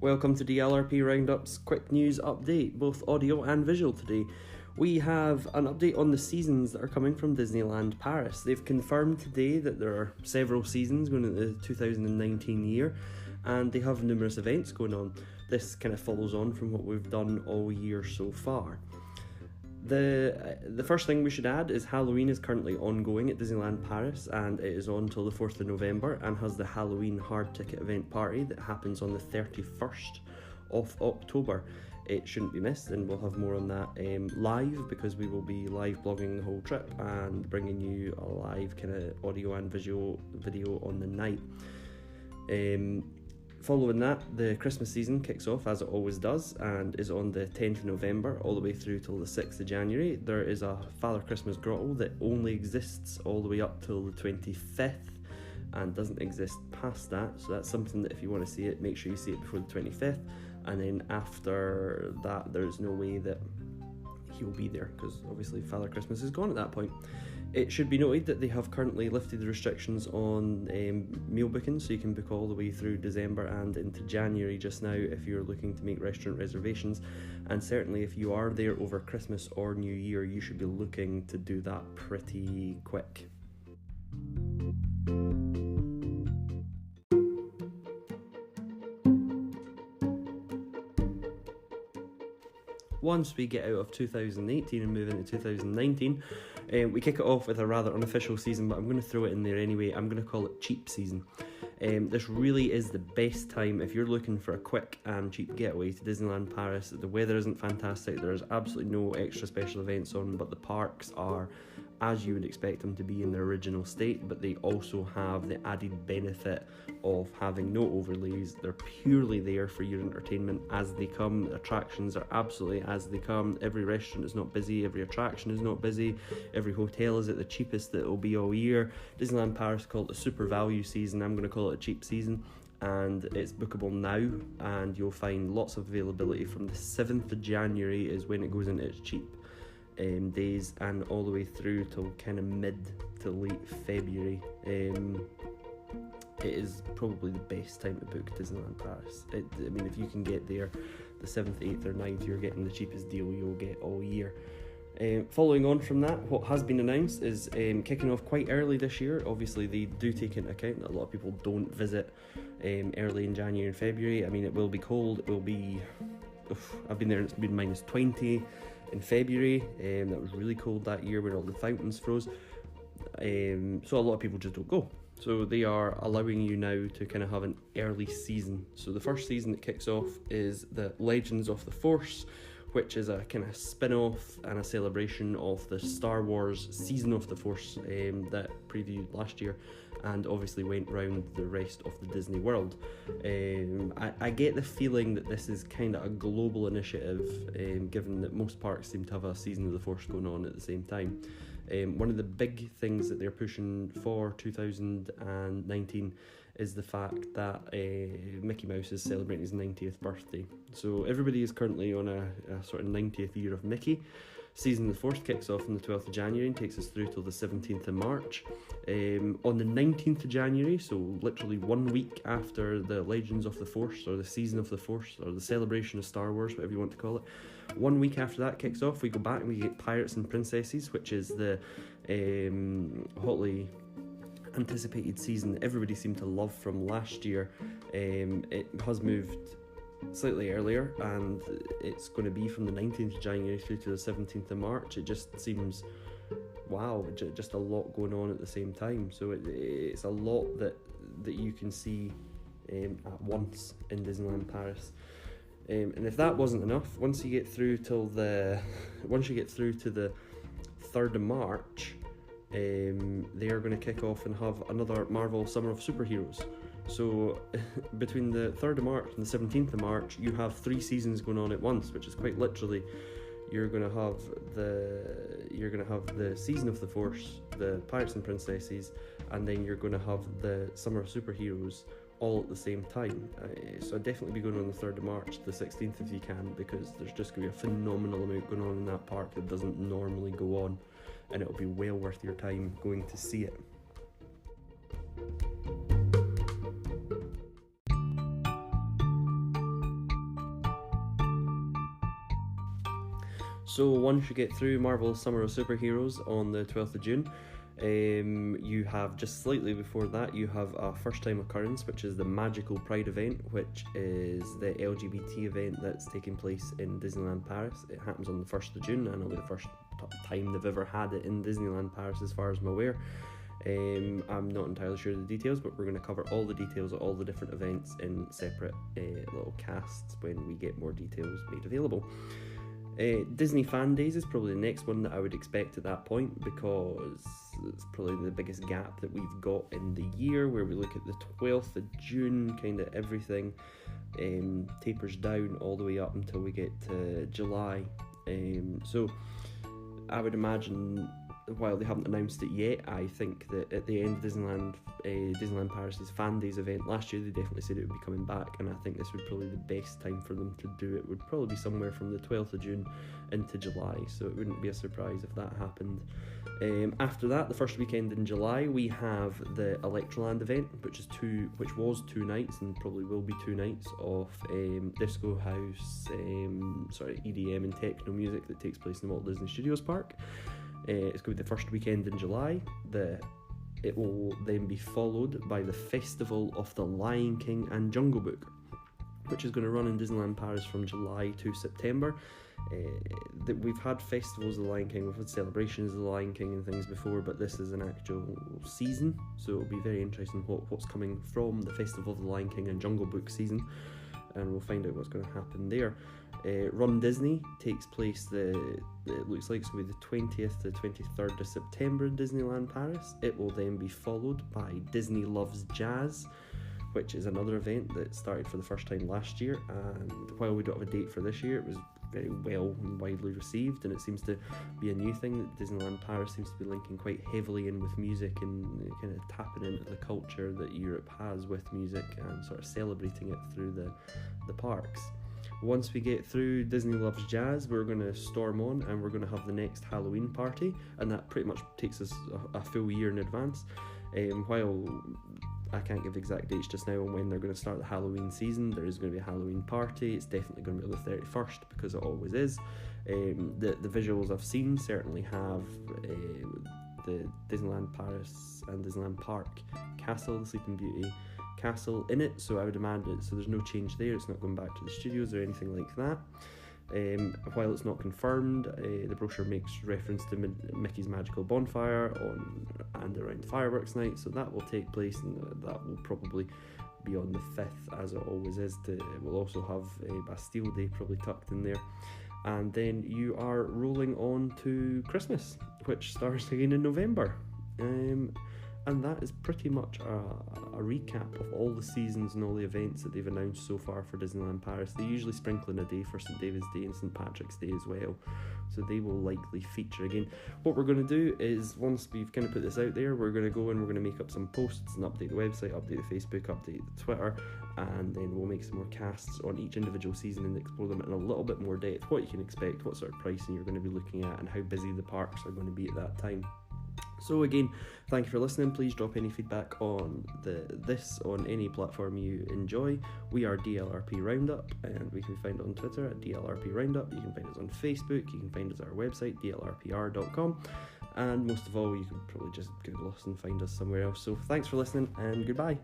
Welcome to DLRP Roundup's quick news update, both audio and visual today. We have an update on the seasons that are coming from Disneyland Paris. They've confirmed today that there are several seasons going into the 2019 year, and they have numerous events going on. This kind of follows on from what we've done all year so far. The first thing we should add is Halloween is currently ongoing at Disneyland Paris, and it is on till the 4th of November and has the Halloween hard ticket event party that happens on the 31st of October. It shouldn't be missed, and we'll have more on that live, because we will be live blogging the whole trip and bringing you a live kind of audio and visual video on the night. Following that, the Christmas season kicks off as it always does and is on the 10th of November all the way through till the 6th of January. There is a Father Christmas grotto that only exists all the way up till the 25th and doesn't exist past that, so that's something that if you want to see it, make sure you see it before the 25th, and then after that there's no way that he'll be there, because obviously Father Christmas is gone at that point. It should be noted that they have currently lifted the restrictions on meal booking, so you can book all the way through December and into January just now if you're looking to make restaurant reservations, and certainly if you are there over Christmas or New Year, you should be looking to do that pretty quick. Once we get out of 2018 and move into 2019, we kick it off with a rather unofficial season, but I'm going to throw it in there anyway. I'm going to call it cheap season. This really is the best time if you're looking for a quick and cheap getaway to Disneyland Paris. The weather isn't fantastic, there's absolutely no extra special events on, but the parks are as you would expect them to be in their original state, but they also have the added benefit of having no overlays. They're purely there for your entertainment as they come. The attractions are absolutely as they come. Every restaurant is not busy, every attraction is not busy, every hotel is at the cheapest that it will be all year. Disneyland Paris call it a super value season, I'm going to call it a cheap season, and it's bookable now, and you'll find lots of availability from the 7th of January is when it goes into its cheap days, and all the way through till kind of mid to late February. It is probably the best time to book Disneyland Paris. I mean, if you can get there the 7th, 8th or 9th, you're getting the cheapest deal you'll get all year. Following on from that, what has been announced is kicking off quite early this year. Obviously they do take into account that a lot of people don't visit early in January and February. I mean, it will be cold, it will be, I've been there and it's been minus 20 in February, that was really cold that year when all the fountains froze, so a lot of people just don't go. So they are allowing you now to kind of have an early season. So the first season that kicks off is the Legends of the Force, which is a kind of spin-off and a celebration of the Star Wars Season of the Force that previewed last year and obviously went round the rest of the Disney world. I get the feeling that this is kind of a global initiative, given that most parks seem to have a Season of the Force going on at the same time. One of the big things that they're pushing for 2019 is the fact that Mickey Mouse is celebrating his 90th birthday. So everybody is currently on a sort of 90th year of Mickey. Season of the Force kicks off on the 12th of January and takes us through till the 17th of March. On the 19th of January, so literally 1 week after the Legends of the Force, or the Season of the Force, or the celebration of Star Wars, whatever you want to call it, 1 week after that kicks off, we go back and we get Pirates and Princesses, which is the hotly anticipated season that everybody seemed to love from last year. It has moved slightly earlier, and it's going to be from the 19th of January through to the 17th of March. It just seems, wow, just a lot going on at the same time. So it's a lot that you can see at once in Disneyland Paris. And if that wasn't enough, once you get through to the 3rd of March, they are going to kick off and have another Marvel Summer of Superheroes. So between the 3rd of March and the 17th of March, you have 3 seasons going on at once, which is quite literally, you're going to have the Season of the Force, the Pirates and Princesses, and then you're going to have the Summer of Superheroes all at the same time. So I'd definitely be going on the 3rd of March to the 16th if you can, because there's just going to be a phenomenal amount going on in that park that doesn't normally go on, and it'll be well worth your time going to see it. So once you get through Marvel's Summer of Superheroes on the 12th of June, you have just slightly before that, you have a first time occurrence, which is the Magical Pride event, which is the LGBT event that's taking place in Disneyland Paris. It happens on the 1st of June, and it'll be the first time they've ever had it in Disneyland Paris as far as I'm aware. I'm not entirely sure of the details, but we're going to cover all the details of all the different events in separate little casts when we get more details made available. Disney FanDaze is probably the next one that I would expect at that point, because it's probably the biggest gap that we've got in the year, where we look at the 12th of June, kind of everything tapers down all the way up until we get to July. So I would imagine, while they haven't announced it yet, I think that at the end of Disneyland Paris' FanDaze event last year, they definitely said it would be coming back, and I think this would probably be the best time for them to do it. Would probably be somewhere from the 12th of June into July, so it wouldn't be a surprise if that happened. After that, the first weekend in July, we have the Electroland event, which was 2 nights and probably will be 2 nights of disco house, EDM and techno music that takes place in the Walt Disney Studios Park. It's going to be the first weekend in July. It will then be followed by the Festival of the Lion King and Jungle Book, which is going to run in Disneyland Paris from July to September. We've had festivals of the Lion King, we've had celebrations of the Lion King and things before, but this is an actual season, so it'll be very interesting what's coming from the Festival of the Lion King and Jungle Book season, and we'll find out what's going to happen there. Run Disney takes place it looks like it's going to be the 20th to 23rd of September in Disneyland Paris. It will then be followed by Disney Loves Jazz, which is another event that started for the first time last year, and while we don't have a date for this year, it was very well and widely received, and it seems to be a new thing that Disneyland Paris seems to be linking quite heavily in with music and kind of tapping into the culture that Europe has with music and sort of celebrating it through the parks. Once we get through Disney Loves Jazz, we're going to storm on and we're going to have the next Halloween party, and that pretty much takes us a full year in advance. While I can't give exact dates just now on when they're going to start the Halloween season, there is going to be a Halloween party. It's definitely going to be on the 31st, because it always is. The visuals I've seen certainly have the Disneyland Paris and Disneyland Park Castle, the Sleeping Beauty Castle in it, so I would imagine so there's no change there. It's not going back to the studios or anything like that. While it's not confirmed, the brochure makes reference to Mickey's Magical Bonfire on and around Fireworks Night, so that will take place, and that will probably be on the 5th, as it always is. We'll also have Bastille Day probably tucked in there, and then you are rolling on to Christmas, which starts again in November. And that is pretty much a recap of all the seasons and all the events that they've announced so far for Disneyland Paris. They usually sprinkle in a day for St. David's Day and St. Patrick's Day as well, so they will likely feature again. What we're going to do is, once we've kind of put this out there, we're going to go and we're going to make up some posts and update the website, update the Facebook, update the Twitter, and then we'll make some more casts on each individual season and explore them in a little bit more depth, what you can expect, what sort of pricing you're going to be looking at, and how busy the parks are going to be at that time. So again, thank you for listening. Please drop any feedback on this on any platform you enjoy. We are DLRP Roundup, and we can find it on Twitter at DLRP Roundup. You can find us on Facebook. You can find us at our website, dlrpr.com. And most of all, you can probably just Google us and find us somewhere else. So thanks for listening, and goodbye.